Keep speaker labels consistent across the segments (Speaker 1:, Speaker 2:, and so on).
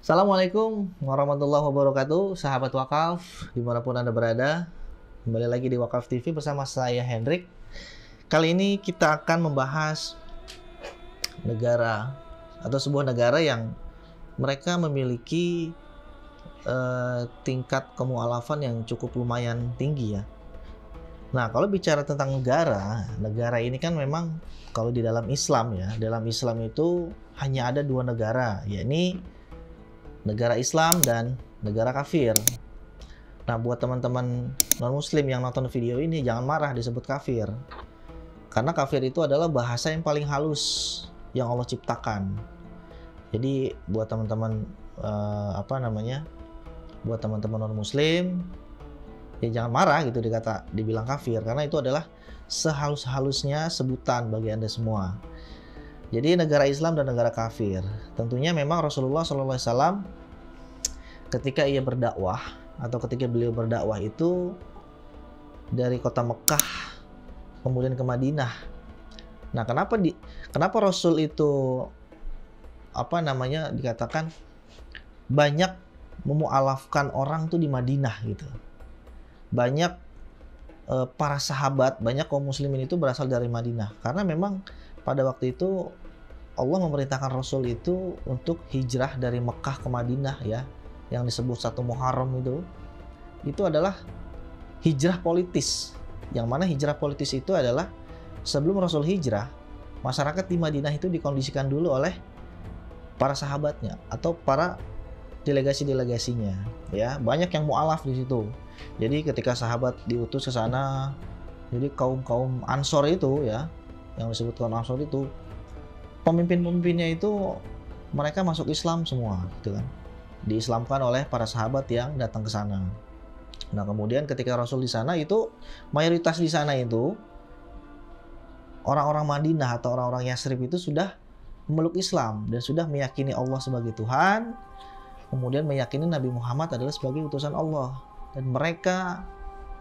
Speaker 1: Assalamualaikum warahmatullahi wabarakatuh, sahabat wakaf, dimanapun Anda berada. Kembali lagi di Wakaf TV bersama saya, Hendrik. Kali ini kita akan membahas negara atau sebuah negara yang mereka memiliki tingkat kemualafan yang cukup lumayan tinggi ya. Nah, kalau bicara tentang negara ini kan memang kalau di dalam Islam ya, dalam Islam itu hanya ada dua negara, yakni negara Islam dan negara kafir. Nah, buat teman-teman non-muslim yang nonton video ini, jangan marah disebut kafir. Karena kafir itu adalah bahasa yang paling halus yang Allah ciptakan. Jadi, buat teman-teman buat teman-teman non-muslim, ya jangan marah gitu dibilang kafir. Karena itu adalah sehalus-halusnya sebutan bagi Anda semua. Jadi negara Islam dan negara kafir. Tentunya memang Rasulullah SAW ketika ia berdakwah atau ketika beliau berdakwah itu dari kota Mekah kemudian ke Madinah. Nah, kenapa Rasul itu dikatakan banyak memualafkan orang tuh di Madinah gitu. Banyak para sahabat, banyak kaum muslimin itu berasal dari Madinah karena memang pada waktu itu Allah memerintahkan Rasul itu untuk hijrah dari Mekah ke Madinah ya, yang disebut 1 Muharram itu adalah hijrah politis. Yang mana hijrah politis itu adalah sebelum Rasul hijrah, masyarakat di Madinah itu dikondisikan dulu oleh para sahabatnya atau para delegasi-delegasinya ya. Banyak yang mualaf di situ. Jadi ketika sahabat diutus ke sana, jadi kaum Ansor itu ya, yang disebut kaum Ansor itu, pemimpin-pemimpinnya itu mereka masuk Islam semua gitu kan. Diislamkan oleh para sahabat yang datang ke sana. Nah, kemudian ketika Rasul di sana itu mayoritas di sana itu orang-orang Madinah atau orang-orang Yasrib itu sudah memeluk Islam dan sudah meyakini Allah sebagai Tuhan, kemudian meyakini Nabi Muhammad adalah sebagai utusan Allah, dan mereka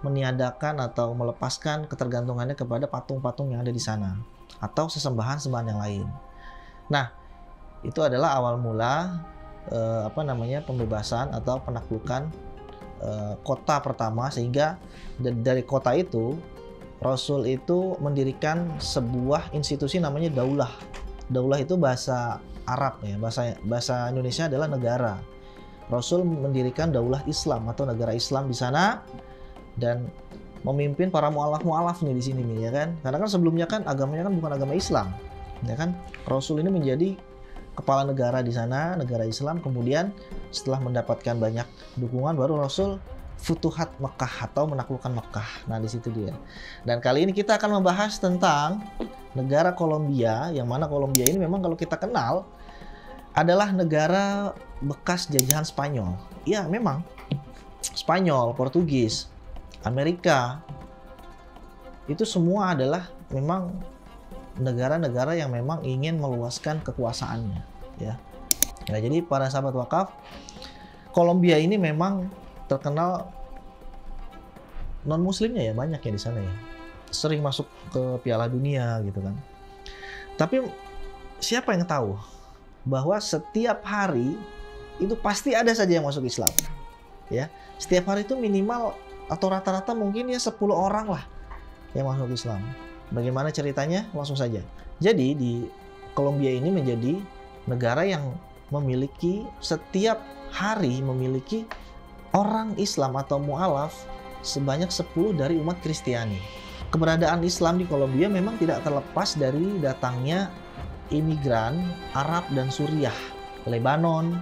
Speaker 1: meniadakan atau melepaskan ketergantungannya kepada patung-patung yang ada di sana atau sesembahan-sembahan yang lain. Nah, itu adalah awal mula pembebasan atau penaklukan kota pertama, sehingga dari kota itu Rasul itu mendirikan sebuah institusi namanya daulah. Daulah itu bahasa Arab ya, bahasa Indonesia adalah negara. Rasul mendirikan daulah Islam atau negara Islam di sana dan memimpin para mualaf nih di sini nih ya kan. Karena kan sebelumnya kan agamanya kan bukan agama Islam. Ya kan? Rasul ini menjadi kepala negara di sana, negara Islam. Kemudian setelah mendapatkan banyak dukungan baru Rasul futuhat Mekah atau menaklukkan Mekah. Nah, di situ dia. Dan kali ini kita akan membahas tentang negara Kolombia, yang mana Kolombia ini memang kalau kita kenal adalah negara bekas jajahan Spanyol. Ya, memang Spanyol, Portugis, Amerika, itu semua adalah memang negara-negara yang memang ingin meluaskan kekuasaannya ya. Nah, jadi para sahabat wakaf, Kolombia ini memang terkenal non-muslimnya ya, banyak ya di sana ya. Sering masuk ke Piala Dunia gitu kan. Tapi siapa yang tahu bahwa setiap hari itu pasti ada saja yang masuk Islam ya. Setiap hari itu minimal atau rata-rata mungkin ya 10 orang lah yang masuk Islam. Bagaimana ceritanya? Langsung saja. Jadi di Kolombia ini menjadi negara yang memiliki setiap hari memiliki orang Islam atau mualaf sebanyak 10 dari umat Kristiani. Keberadaan Islam di Kolombia memang tidak terlepas dari datangnya imigran Arab dan Suriah, Lebanon,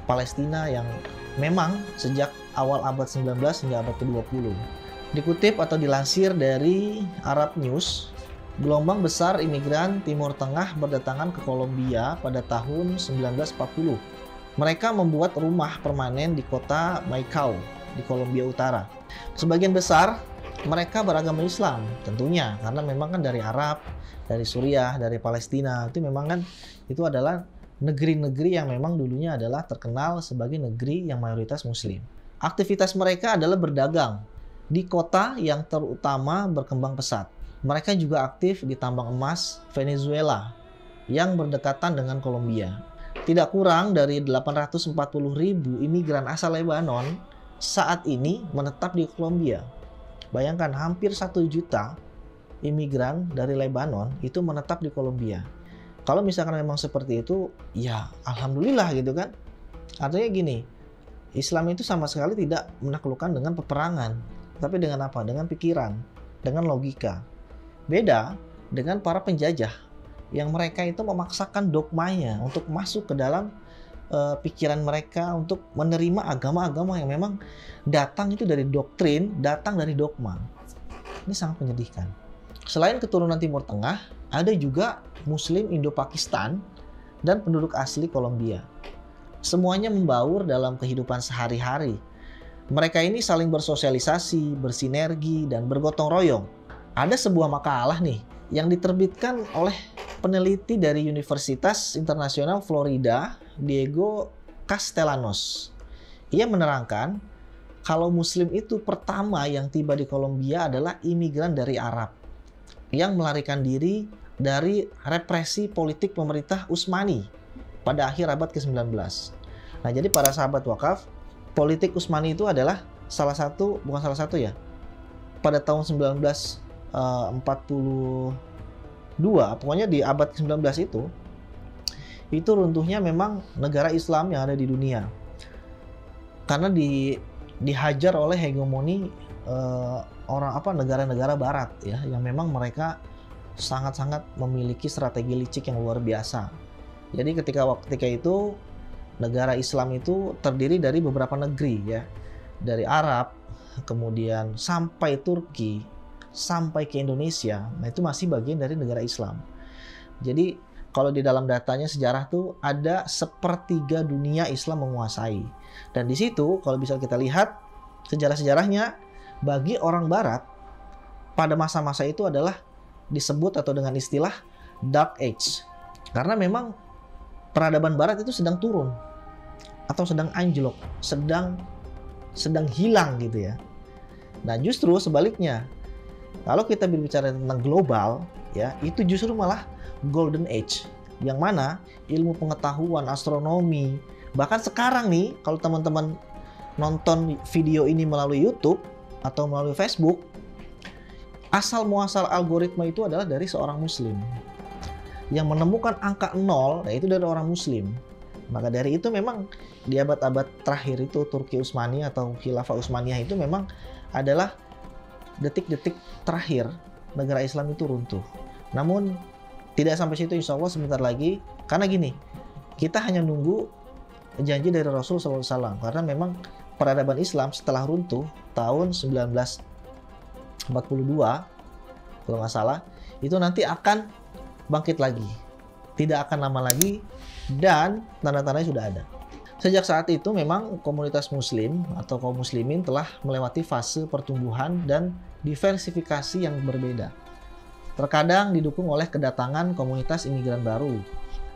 Speaker 1: Palestina yang memang sejak awal abad 19 hingga abad ke-20. Dikutip atau dilansir dari Arab News, gelombang besar imigran Timur Tengah berdatangan ke Kolombia pada tahun 1940. Mereka membuat rumah permanen di kota Maicao di Kolombia Utara. Sebagian besar mereka beragama Islam tentunya, karena memang kan dari Arab, dari Suriah, dari Palestina, itu memang kan itu adalah negeri-negeri yang memang dulunya adalah terkenal sebagai negeri yang mayoritas Muslim. Aktivitas mereka adalah berdagang di kota yang terutama berkembang pesat. Mereka juga aktif di tambang emas Venezuela yang berdekatan dengan Kolombia. tidak kurang dari 840.000 imigran asal Lebanon saat ini menetap di Kolombia. Bayangkan, hampir 1 juta imigran dari Lebanon itu menetap di Kolombia. Kalau misalkan memang seperti itu, ya alhamdulillah gitu kan. Artinya gini, Islam itu sama sekali tidak menaklukkan dengan peperangan, tapi dengan apa? Dengan pikiran, dengan logika. Beda dengan para penjajah yang mereka itu memaksakan dogmanya untuk masuk ke dalam pikiran mereka untuk menerima agama-agama yang memang datang itu dari doktrin, datang dari dogma. Ini sangat menyedihkan. Selain keturunan Timur Tengah, ada juga Muslim Indo-Pakistan dan penduduk asli Kolombia. Semuanya membaur dalam kehidupan sehari-hari. Mereka ini saling bersosialisasi, bersinergi, dan bergotong royong. Ada sebuah makalah nih yang diterbitkan oleh peneliti dari Universitas Internasional Florida, Diego Castellanos. Ia menerangkan kalau Muslim itu pertama yang tiba di Kolombia adalah imigran dari Arab yang melarikan diri dari represi politik pemerintah Utsmani pada akhir abad ke-19. Nah, jadi para sahabat wakaf, politik Utsmani itu adalah bukan salah satu ya. Pada tahun 1942, pokoknya di abad ke-19 itu runtuhnya memang negara Islam yang ada di dunia. Karena dihajar oleh hegemoni negara-negara barat ya, yang memang mereka sangat-sangat memiliki strategi licik yang luar biasa. Jadi ketika itu negara Islam itu terdiri dari beberapa negeri ya, dari Arab, kemudian sampai Turki, sampai ke Indonesia. Nah, itu masih bagian dari negara Islam. Jadi kalau di dalam datanya sejarah tuh ada 1/3 dunia Islam menguasai. Dan di situ kalau bisa kita lihat sejarah-sejarahnya, bagi orang Barat pada masa-masa itu adalah disebut atau dengan istilah Dark Age. Karena memang peradaban Barat itu sedang turun atau sedang anjlok, sedang hilang gitu ya. Nah, justru sebaliknya, kalau kita berbicara tentang global ya, itu justru malah Golden Age, yang mana ilmu pengetahuan, astronomi, bahkan sekarang nih kalau teman-teman nonton video ini melalui YouTube atau melalui Facebook, asal muasal algoritma itu adalah dari seorang Muslim yang menemukan angka 0, yaitu dari orang Muslim. Maka dari itu memang di abad-abad terakhir itu Turki Utsmani atau Khilafah Utsmaniyah itu memang adalah detik-detik terakhir negara Islam itu runtuh. Namun tidak sampai situ, insya Allah sebentar lagi. Karena gini, kita hanya nunggu janji dari Rasul SAW. Karena memang peradaban Islam setelah runtuh tahun 1942 kalau nggak salah, itu nanti akan bangkit lagi. Tidak akan lama lagi dan tanda-tandanya sudah ada. Sejak saat itu memang komunitas Muslim atau kaum muslimin telah melewati fase pertumbuhan dan diversifikasi yang berbeda. Terkadang didukung oleh kedatangan komunitas imigran baru,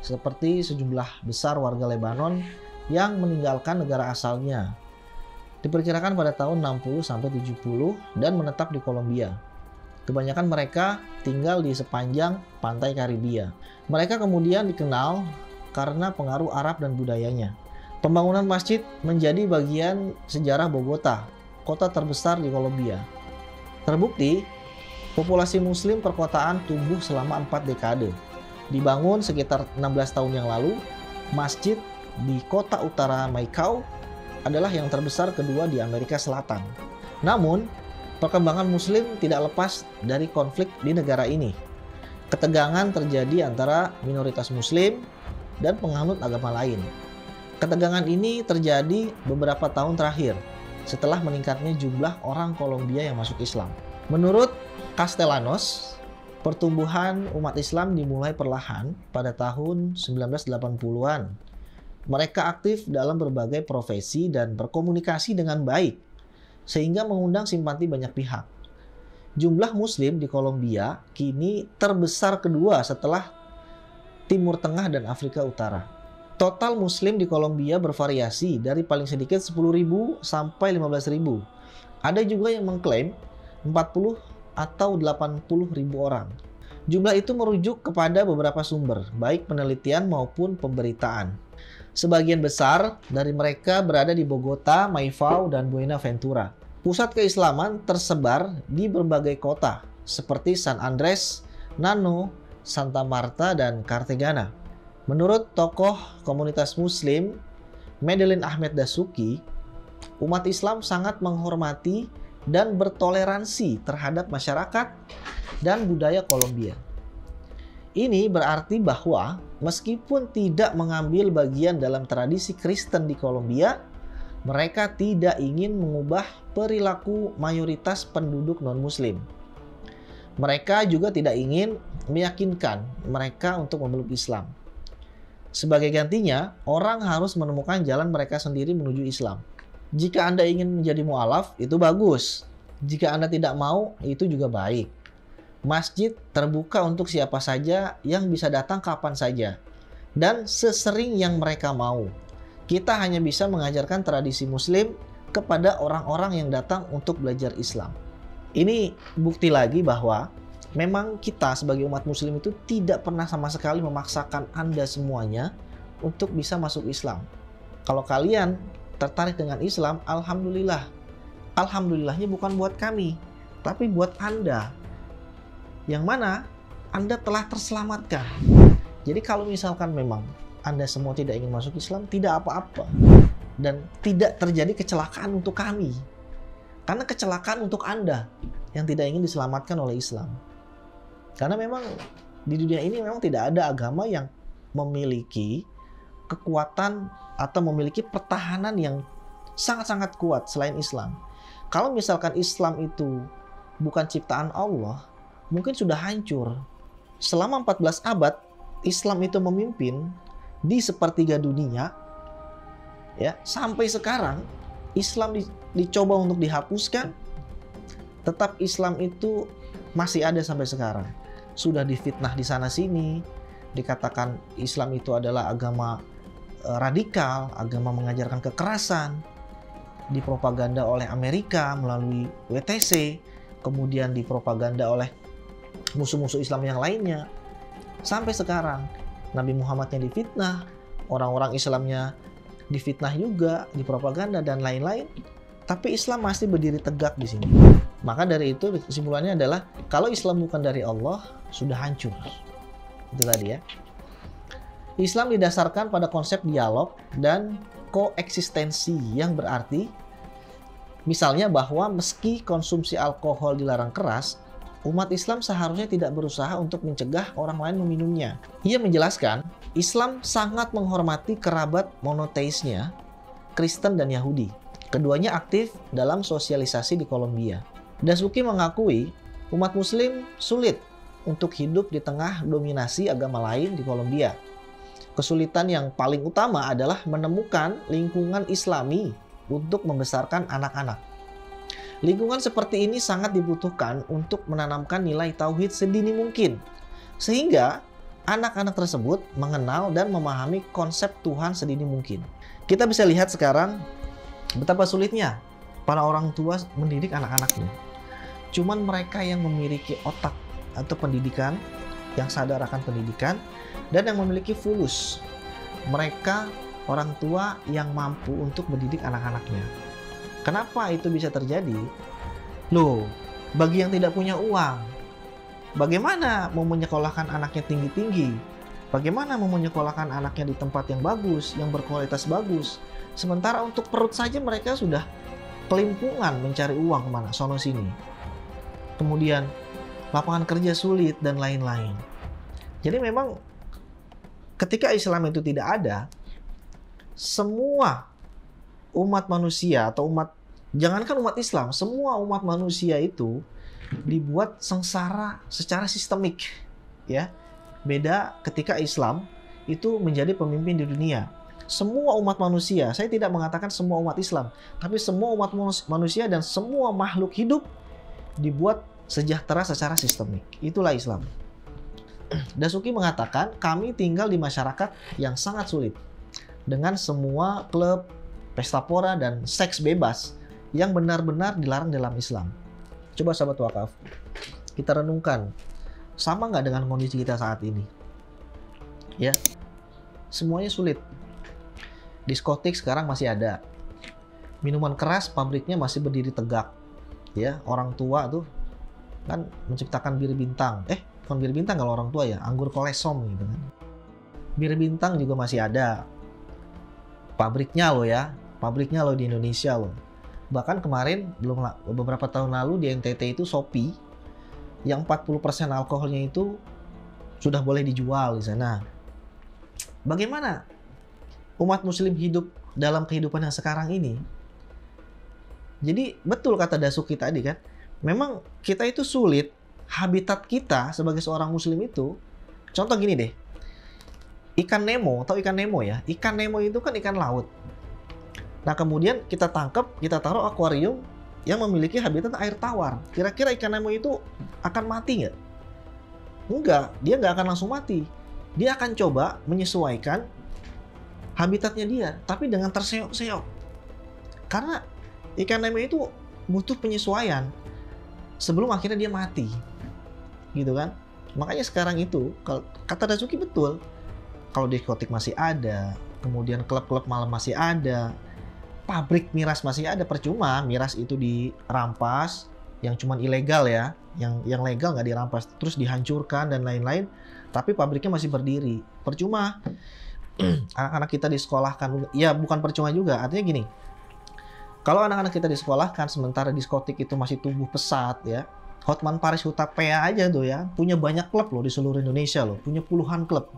Speaker 1: seperti sejumlah besar warga Lebanon yang meninggalkan negara asalnya. Diperkirakan pada tahun 60-70 dan menetap di Kolombia. Kebanyakan mereka tinggal di sepanjang pantai Karibia. Mereka kemudian dikenal karena pengaruh Arab dan budayanya. Pembangunan masjid menjadi bagian sejarah Bogota, kota terbesar di Kolombia. Terbukti, populasi Muslim perkotaan tumbuh selama 4 dekade. Dibangun sekitar 16 tahun yang lalu, masjid di kota utara Maicao adalah yang terbesar kedua di Amerika Selatan. Namun, perkembangan Muslim tidak lepas dari konflik di negara ini. Ketegangan terjadi antara minoritas Muslim dan penganut agama lain. Ketegangan ini terjadi beberapa tahun terakhir setelah meningkatnya jumlah orang Kolombia yang masuk Islam. Menurut Castellanos, pertumbuhan umat Islam dimulai perlahan pada tahun 1980-an. Mereka aktif dalam berbagai profesi dan berkomunikasi dengan baik, sehingga mengundang simpati banyak pihak. Jumlah Muslim di Kolombia kini terbesar kedua setelah Timur Tengah dan Afrika Utara. Total Muslim di Kolombia bervariasi dari paling sedikit 10.000 sampai 15.000. Ada juga yang mengklaim 40 atau 80.000 orang. Jumlah itu merujuk kepada beberapa sumber, baik penelitian maupun pemberitaan. Sebagian besar dari mereka berada di Bogota, Maifao, dan Buenaventura. Pusat keislaman tersebar di berbagai kota, seperti San Andres, Nano, Santa Marta, dan Cartagena. Menurut tokoh komunitas Muslim, Madeline Ahmed Dasuki, umat Islam sangat menghormati dan bertoleransi terhadap masyarakat dan budaya Kolombia. Ini berarti bahwa meskipun tidak mengambil bagian dalam tradisi Kristen di Kolombia, mereka tidak ingin mengubah perilaku mayoritas penduduk non-Muslim. Mereka juga tidak ingin meyakinkan mereka untuk memeluk Islam. Sebagai gantinya, orang harus menemukan jalan mereka sendiri menuju Islam. Jika Anda ingin menjadi mu'alaf, itu bagus. Jika Anda tidak mau, itu juga baik. Masjid terbuka untuk siapa saja yang bisa datang kapan saja dan sesering yang mereka mau. Kita hanya bisa mengajarkan tradisi Muslim kepada orang-orang yang datang untuk belajar Islam. Ini bukti lagi bahwa memang kita sebagai umat Muslim itu tidak pernah sama sekali memaksakan Anda semuanya untuk bisa masuk Islam. Kalau kalian tertarik dengan Islam, alhamdulillah. Alhamdulillahnya bukan buat kami, tapi buat Anda. Yang mana Anda telah terselamatkan. Jadi kalau misalkan memang Anda semua tidak ingin masuk Islam, tidak apa-apa. Dan tidak terjadi kecelakaan untuk kami. Karena kecelakaan untuk Anda yang tidak ingin diselamatkan oleh Islam. Karena memang di dunia ini memang tidak ada agama yang memiliki kekuatan atau memiliki pertahanan yang sangat-sangat kuat selain Islam. Kalau misalkan Islam itu bukan ciptaan Allah, mungkin sudah hancur. Selama 14 abad, Islam itu memimpin di sepertiga dunia. Ya, sampai sekarang Islam dicoba untuk dihapuskan, tetap Islam itu masih ada sampai sekarang. Sudah difitnah di sana sini, dikatakan Islam itu adalah agama radikal, agama mengajarkan kekerasan, dipropaganda oleh Amerika melalui WTC, kemudian dipropaganda oleh musuh-musuh Islam yang lainnya. Sampai sekarang Nabi Muhammadnya difitnah, orang-orang Islamnya difitnah juga, dipropaganda dan lain-lain. Tapi Islam masih berdiri tegak di sini. Maka dari itu kesimpulannya adalah kalau Islam bukan dari Allah, sudah hancur. Itu tadi ya. Islam didasarkan pada konsep dialog dan koeksistensi, yang berarti misalnya bahwa meski konsumsi alkohol dilarang keras, umat Islam seharusnya tidak berusaha untuk mencegah orang lain meminumnya. Ia menjelaskan, Islam sangat menghormati kerabat monoteisnya, Kristen dan Yahudi. Keduanya aktif dalam sosialisasi di Kolombia. Dasuki mengakui umat Muslim sulit untuk hidup di tengah dominasi agama lain di Kolombia. Kesulitan yang paling utama adalah menemukan lingkungan Islami untuk membesarkan anak-anak. Lingkungan seperti ini sangat dibutuhkan untuk menanamkan nilai tauhid sedini mungkin, sehingga anak-anak tersebut mengenal dan memahami konsep Tuhan sedini mungkin. Kita bisa lihat sekarang betapa sulitnya para orang tua mendidik anak-anaknya. Cuman mereka yang memiliki otak atau pendidikan, yang sadar akan pendidikan, dan yang memiliki fulus. Mereka orang tua yang mampu untuk mendidik anak-anaknya. Kenapa itu bisa terjadi? Loh, bagi yang tidak punya uang, bagaimana mau menyekolahkan anaknya tinggi-tinggi? Bagaimana mau menyekolahkan anaknya di tempat yang bagus, yang berkualitas bagus? Sementara untuk perut saja mereka sudah kelimpungan mencari uang kemana, sono sini. Kemudian lapangan kerja sulit dan lain-lain. Jadi memang ketika Islam itu tidak ada, semua umat manusia atau jangankan umat Islam, semua umat manusia itu dibuat sengsara secara sistemik, ya. Beda ketika Islam itu menjadi pemimpin di dunia. Semua umat manusia, saya tidak mengatakan semua umat Islam, tapi semua umat manusia dan semua makhluk hidup dibuat sejahtera secara sistemik. Itulah Islam. Dasuki mengatakan, kami tinggal di masyarakat yang sangat sulit, dengan semua klub, pesta pora, dan seks bebas yang benar-benar dilarang dalam Islam. Coba sahabat wakaf, kita renungkan Sama nggak dengan kondisi kita saat ini? Ya, semuanya sulit. Diskotik sekarang masih ada. Minuman keras pabriknya masih berdiri tegak. Ya, orang tua tuh kan menciptakan bir bintang. Bukan bir bintang kalau orang tua ya, anggur kolesom gitu kan. Bir bintang juga masih ada. Pabriknya loh ya, pabriknya loh di Indonesia loh. Bahkan kemarin beberapa tahun lalu di NTT itu Shopee yang 40% alkoholnya itu sudah boleh dijual di sana. Bagaimana umat muslim hidup dalam kehidupan yang sekarang ini? Jadi betul kata Dasuki tadi kan, memang kita itu sulit, habitat kita sebagai seorang muslim itu, contoh gini deh, ikan Nemo, atau ikan Nemo ya, ikan Nemo itu kan ikan laut. Nah kemudian kita tangkap, kita taruh akuarium yang memiliki habitat air tawar. Kira-kira ikan Nemo itu akan mati nggak? Enggak, dia nggak akan langsung mati. Dia akan coba menyesuaikan habitatnya dia, tapi dengan terseok-seok. Karena ikan Nemo itu butuh penyesuaian sebelum akhirnya dia mati. Gitu kan? Makanya sekarang itu, kata Dasuki betul, kalau diskotik masih ada, kemudian klub-klub malam masih ada, pabrik miras masih ada, percuma miras itu dirampas, yang cuman ilegal ya, yang legal nggak dirampas, terus dihancurkan dan lain-lain, tapi pabriknya masih berdiri, percuma. Anak-anak kita disekolahkan, ya bukan percuma juga, artinya gini, kalau anak-anak kita disekolahkan sementara diskotik itu masih tumbuh pesat ya, Hotman Paris Hutapea aja tuh ya, punya banyak klub loh di seluruh Indonesia loh, punya puluhan klub,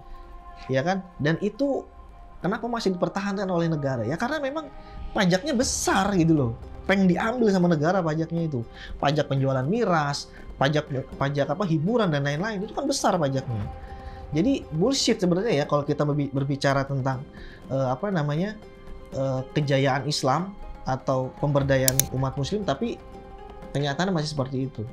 Speaker 1: ya kan, dan itu kenapa masih dipertahankan oleh negara? Ya karena memang pajaknya besar gitu loh. Pengen diambil sama negara pajaknya itu. Pajak penjualan miras, pajak hiburan dan lain-lain, itu kan besar pajaknya. Jadi bullshit sebenarnya ya kalau kita berbicara tentang kejayaan Islam atau pemberdayaan umat muslim, tapi kenyataannya masih seperti itu.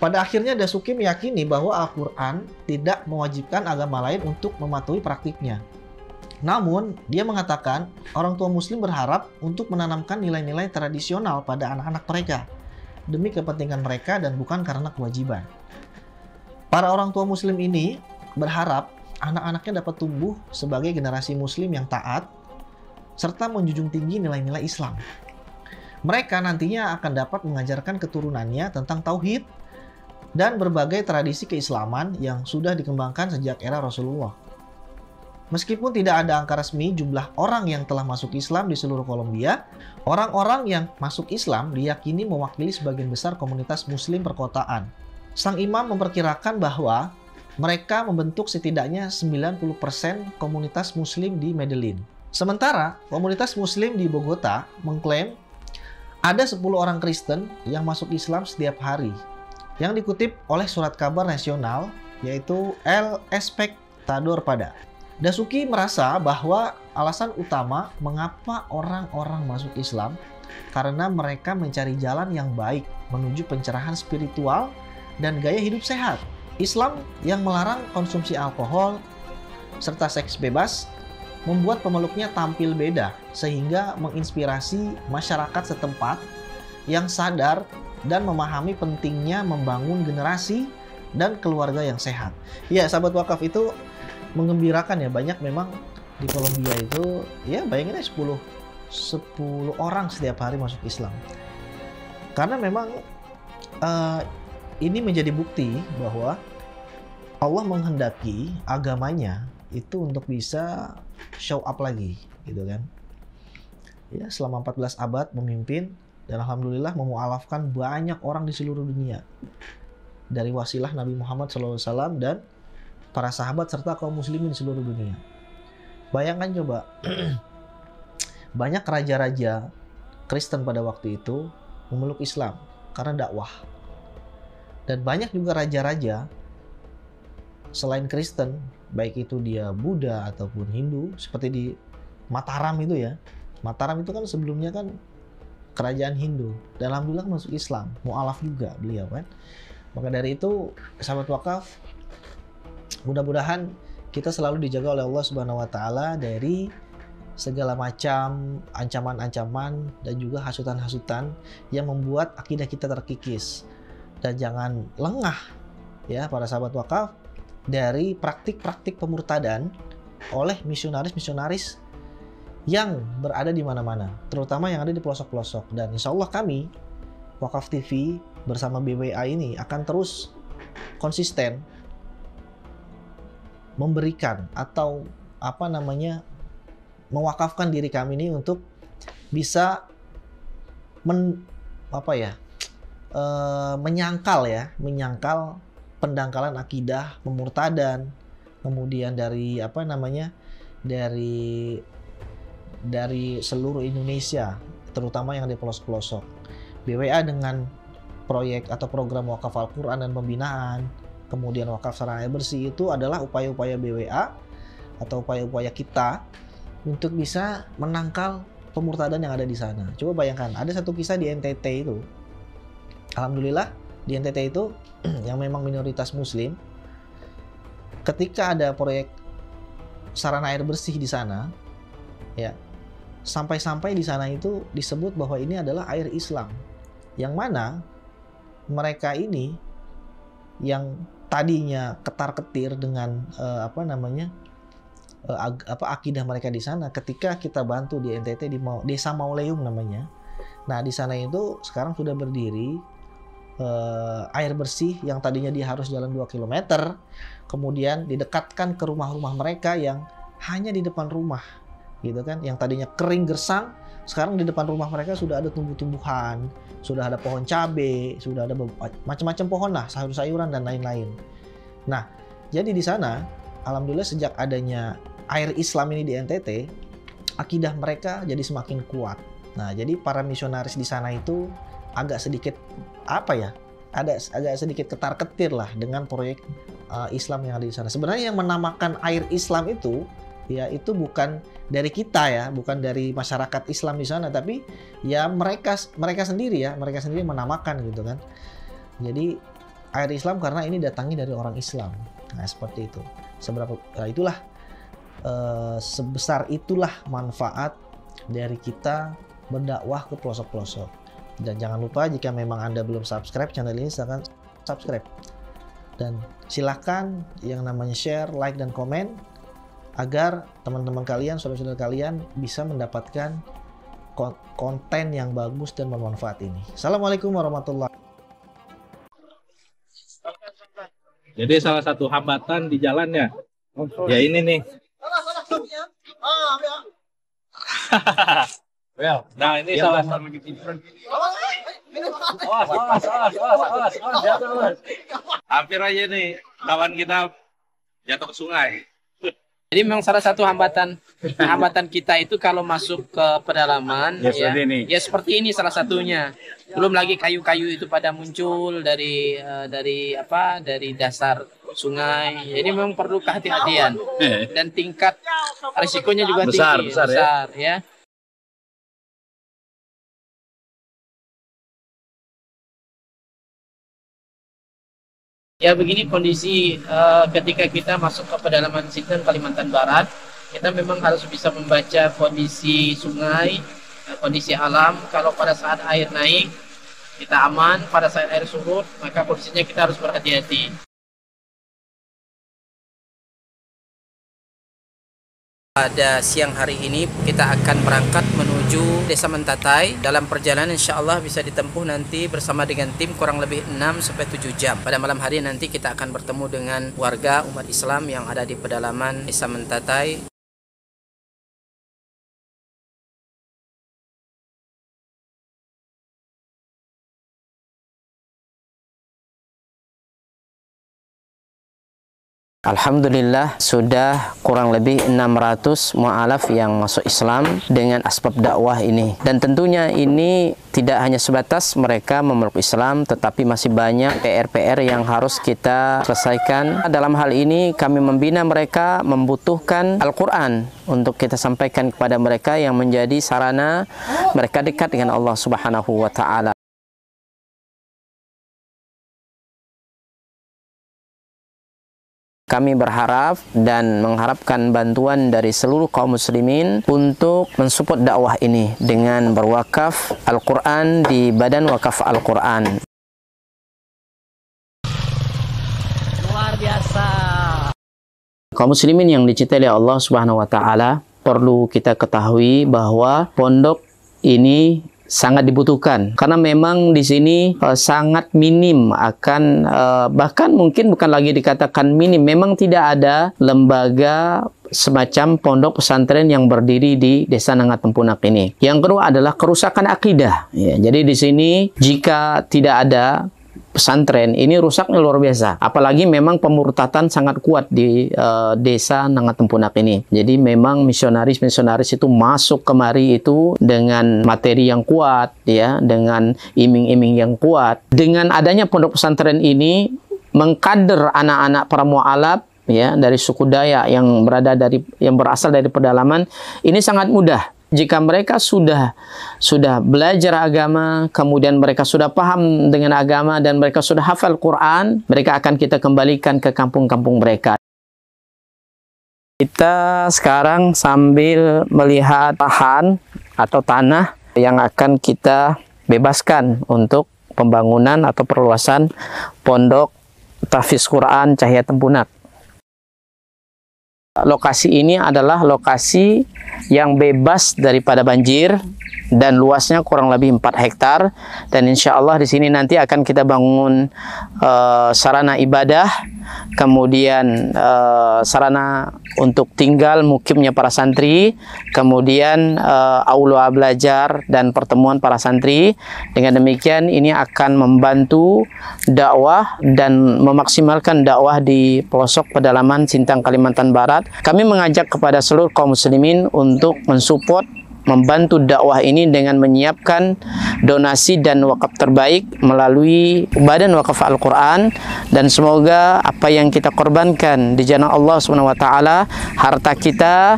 Speaker 1: Pada akhirnya Dasuki meyakini bahwa Al-Quran tidak mewajibkan agama lain untuk mematuhi praktiknya. Namun, dia mengatakan orang tua muslim berharap untuk menanamkan nilai-nilai tradisional pada anak-anak mereka demi kepentingan mereka dan bukan karena kewajiban. Para orang tua muslim ini berharap anak-anaknya dapat tumbuh sebagai generasi muslim yang taat serta menjunjung tinggi nilai-nilai Islam. Mereka nantinya akan dapat mengajarkan keturunannya tentang tauhid dan berbagai tradisi keislaman yang sudah dikembangkan sejak era Rasulullah. Meskipun tidak ada angka resmi jumlah orang yang telah masuk Islam di seluruh Kolombia, orang-orang yang masuk Islam diyakini mewakili sebagian besar komunitas muslim perkotaan. Sang imam memperkirakan bahwa mereka membentuk setidaknya 90% komunitas muslim di Medellin. Sementara komunitas muslim di Bogota mengklaim ada 10 orang Kristen yang masuk Islam setiap hari, yang dikutip oleh surat kabar nasional yaitu El Espectador pada. Dasuki merasa bahwa alasan utama mengapa orang-orang masuk Islam karena mereka mencari jalan yang baik menuju pencerahan spiritual dan gaya hidup sehat. Islam yang melarang konsumsi alkohol serta seks bebas membuat pemeluknya tampil beda sehingga menginspirasi masyarakat setempat yang sadar dan memahami pentingnya membangun generasi dan keluarga yang sehat. Ya, sahabat wakaf, itu menggembirakan ya, banyak memang di Kolombia itu ya bayangin aja 10 orang setiap hari masuk Islam. Karena memang ini menjadi bukti bahwa Allah menghendaki agamanya itu untuk bisa show up lagi gitu kan. Ya, selama 14 abad memimpin dan alhamdulillah memualafkan banyak orang di seluruh dunia. Dari wasilah Nabi Muhammad SAW dan para sahabat serta kaum muslimin di seluruh dunia. Bayangkan coba, banyak raja-raja Kristen pada waktu itu memeluk Islam karena dakwah. Dan banyak juga raja-raja selain Kristen, baik itu dia Buddha ataupun Hindu, seperti di Mataram itu ya. Mataram itu kan sebelumnya kan kerajaan Hindu, dan alhamdulillah masuk Islam, mu'alaf juga beliau kan. Maka dari itu, sahabat wakaf, mudah-mudahan kita selalu dijaga oleh Allah Subhanahu wa taala dari segala macam ancaman-ancaman dan juga hasutan-hasutan yang membuat akidah kita terkikis. Dan jangan lengah ya para sahabat wakaf dari praktik-praktik pemurtadan oleh misionaris-misionaris yang berada di mana-mana, terutama yang ada di pelosok-pelosok. Dan insya Allah kami Wakaf TV bersama BWA ini akan terus konsisten memberikan atau mewakafkan diri kami ini untuk bisa menyangkal pendangkalan akidah, pemurtadan, kemudian dari dari seluruh Indonesia, terutama yang di pelosok-pelosok. BWA dengan proyek atau program wakaf Al-Quran dan pembinaan, kemudian wakaf sarana air bersih, itu adalah upaya-upaya BWA atau upaya-upaya kita untuk bisa menangkal pemurtadan yang ada di sana. Coba bayangkan, ada satu kisah di NTT itu. Alhamdulillah di NTT itu yang memang minoritas Muslim, ketika ada proyek sarana air bersih di sana, ya sampai-sampai di sana itu disebut bahwa ini adalah air Islam, yang mana mereka ini yang tadinya ketar-ketir dengan akidah mereka di sana, ketika kita bantu di NTT di Desa Mauleum namanya. Nah, di sana itu sekarang sudah berdiri air bersih yang tadinya dia harus jalan 2 km, kemudian didekatkan ke rumah-rumah mereka yang hanya di depan rumah, gitu kan. Yang tadinya kering gersang, sekarang di depan rumah mereka sudah ada tumbuh-tumbuhan, sudah ada pohon cabai, sudah ada macam-macam pohon lah, sayur-sayuran dan lain-lain. Nah, jadi di sana alhamdulillah sejak adanya air Islam ini di NTT, akidah mereka jadi semakin kuat. Nah, jadi para misionaris di sana itu agak sedikit agak sedikit ketar-ketir lah dengan proyek Islam yang ada di sana. Sebenarnya yang menamakan air Islam itu, ya itu bukan dari kita ya, bukan dari masyarakat Islam di sana, tapi ya mereka sendiri menamakan gitu kan. Jadi air Islam karena ini datangnya dari orang Islam. Nah, seperti itu. Sebesar itulah manfaat dari kita berdakwah ke pelosok-pelosok. Dan jangan lupa, jika memang Anda belum subscribe channel ini, silahkan subscribe. Dan silahkan yang namanya share, like, dan komen, agar teman-teman kalian, saudara-saudara kalian bisa mendapatkan konten yang bagus dan bermanfaat ini. Assalamualaikum warahmatullahi wabarakatuh.
Speaker 2: Jadi salah satu hambatan di jalannya, ya ini nih. Nah, ini salah satu. Hampir aja nih kawan kita jatuh ke sungai.
Speaker 3: Jadi memang salah satu hambatan kita itu kalau masuk ke pedalaman ya seperti ini salah satunya. Belum lagi kayu-kayu itu pada muncul dari dasar sungai. Jadi memang perlu kehati-hatian dan tingkat risikonya juga tinggi, besar ya. Ya begini kondisi ketika kita masuk ke pedalaman Sinten, Kalimantan Barat, kita memang harus bisa membaca kondisi sungai, kondisi alam. Kalau pada saat air naik, kita aman. Pada saat air surut, maka kondisinya kita harus berhati-hati. Pada siang hari ini kita akan berangkat menuju Desa Mentatai. Dalam perjalanan insya Allah bisa ditempuh nanti bersama dengan tim kurang lebih 6-7 jam. Pada malam hari nanti kita akan bertemu dengan warga umat Islam yang ada di pedalaman Desa Mentatai. Alhamdulillah sudah kurang lebih 600 mu'alaf yang masuk Islam dengan asbab dakwah ini. Dan tentunya ini tidak hanya sebatas mereka memeluk Islam, tetapi masih banyak PR-PR yang harus kita selesaikan. Dalam hal ini kami membina mereka membutuhkan Al-Quran untuk kita sampaikan kepada mereka yang menjadi sarana mereka dekat dengan Allah Subhanahu wa Ta'ala. Kami berharap dan mengharapkan bantuan dari seluruh kaum muslimin untuk mensupport dakwah ini dengan berwakaf Al-Quran di Badan Wakaf Al-Quran. biasa. Kaum muslimin yang dicintai oleh Allah Subhanahu wa taala, perlu kita ketahui bahwa pondok ini sangat dibutuhkan karena memang di sini sangat minim akan bahkan mungkin bukan lagi dikatakan minim, memang tidak ada lembaga semacam pondok pesantren yang berdiri di Desa Nangatempunak ini. Yang kedua adalah kerusakan akidah. Ya, jadi di sini jika tidak ada pesantren ini rusaknya luar biasa. Apalagi memang pemurtatan sangat kuat di Desa Nangatempunak ini. Jadi memang misionaris-misionaris itu masuk kemari itu dengan materi yang kuat, ya, dengan iming-iming yang kuat. Dengan adanya pondok pesantren ini mengkader anak-anak para mu'alaf, ya, dari suku Dayak yang berasal dari pedalaman ini sangat mudah. Jika mereka sudah belajar agama, kemudian mereka sudah paham dengan agama dan mereka sudah hafal Quran, mereka akan kita kembalikan ke kampung-kampung mereka. Kita sekarang sambil melihat lahan atau tanah yang akan kita bebaskan untuk pembangunan atau perluasan pondok tahfiz Quran Cahaya Tempunak. Lokasi ini adalah lokasi yang bebas daripada banjir dan luasnya kurang lebih 4 hektar, dan insya Allah di sini nanti akan kita bangun sarana ibadah, kemudian sarana untuk tinggal mukimnya para santri, kemudian aula belajar dan pertemuan para santri. Dengan demikian ini akan membantu dakwah dan memaksimalkan dakwah di pelosok pedalaman Sintang, Kalimantan Barat. Kami mengajak kepada seluruh kaum muslimin untuk mensupport, membantu dakwah ini dengan menyiapkan donasi dan wakaf terbaik melalui Badan Wakaf Al-Quran, dan semoga apa yang kita korbankan di jalan Allah SWT, harta kita,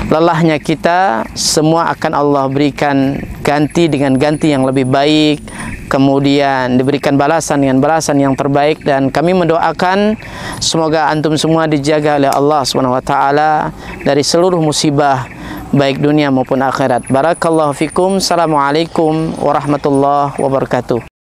Speaker 3: lelahnya kita, semua akan Allah berikan ganti dengan ganti yang lebih baik, kemudian diberikan balasan dengan balasan yang terbaik. Dan kami mendoakan semoga antum semua dijaga oleh Allah SWT dari seluruh musibah baik dunia maupun akhirat. Barakallahu fikum. Assalamualaikum warahmatullahi wabarakatuh.